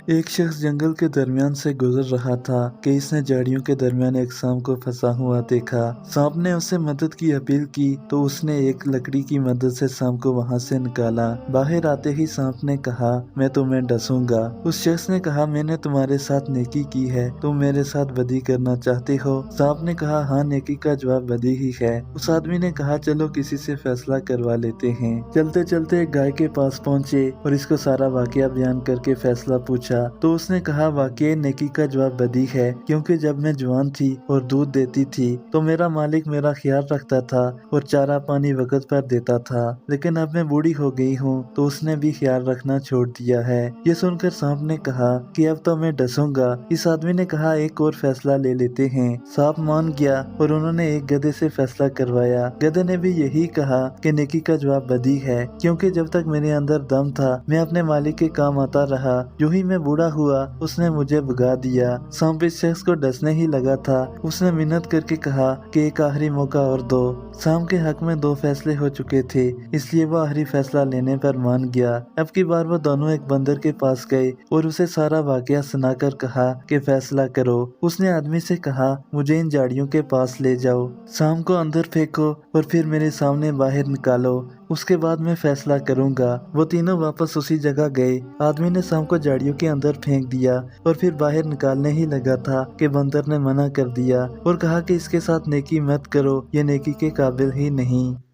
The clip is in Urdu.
ایک شخص جنگل کے درمیان سے گزر رہا تھا کہ اس نے جھاڑیوں کے درمیان ایک سانپ کو پھنسا ہوا دیکھا۔ سانپ نے اسے مدد کی اپیل کی تو اس نے ایک لکڑی کی مدد سے سانپ کو وہاں سے نکالا۔ باہر آتے ہی سانپ نے کہا، میں تمہیں ڈسوں گا۔ اس شخص نے کہا، میں نے تمہارے ساتھ نیکی کی ہے، تم میرے ساتھ بدی کرنا چاہتے ہو؟ سانپ نے کہا، ہاں، نیکی کا جواب بدی ہی ہے۔ اس آدمی نے کہا، چلو کسی سے فیصلہ کروا لیتے ہیں۔ چلتے چلتے ایک گائے کے پاس پہنچے اور اس کو سارا واقعہ بیان کر کے فیصلہ پوچھا تو اس نے کہا، واقعی نیکی کا جواب بدی ہے، کیونکہ جب میں جوان تھی اور دودھ دیتی تھی تو میرا مالک میرا خیال رکھتا تھا اور چارہ پانی وقت پر دیتا تھا، لیکن اب میں بوڑھی ہو گئی ہوں تو اس نے بھی خیال رکھنا چھوڑ دیا ہے۔ یہ سن کر سانپ نے کہا کہ اب تو میں ڈسوں گا۔ اس آدمی نے کہا، ایک اور فیصلہ لے لیتے ہیں۔ سانپ مان گیا اور انہوں نے ایک گدھے سے فیصلہ کروایا۔ گدھے نے بھی یہی کہا کہ نیکی کا جواب بدی ہے، کیونکہ جب تک میرے اندر دم تھا میں اپنے مالک کے کام آتا رہا، جو ہی میں بوڑھا ہوا اس نے مجھے بھگا دیا۔ سانپ اس شخص کو ڈسنے ہی لگا تھا، اس نے منت کر کے کہا کہ ایک آخری موقع اور دو۔ سانپ کے حق میں 2 فیصلے ہو چکے تھے، اس لیے وہ آخری فیصلہ لینے پر مان گیا۔ اب کی بار وہ دونوں ایک بندر کے پاس گئے اور اسے سارا واقعہ سنا کر کہا کہ فیصلہ کرو۔ اس نے آدمی سے کہا، مجھے ان جھاڑیوں کے پاس لے جاؤ، سانپ کو اندر پھینکو اور پھر میرے سامنے باہر نکالو، اس کے بعد میں فیصلہ کروں گا۔ وہ تینوں واپس اسی جگہ گئے۔ آدمی نے سانپ کو جھاڑیوں کے اندر پھینک دیا اور پھر باہر نکالنے ہی لگا تھا کہ بندر نے منع کر دیا اور کہا کہ اس کے ساتھ نیکی مت کرو، یہ نیکی کے قابل ہی نہیں۔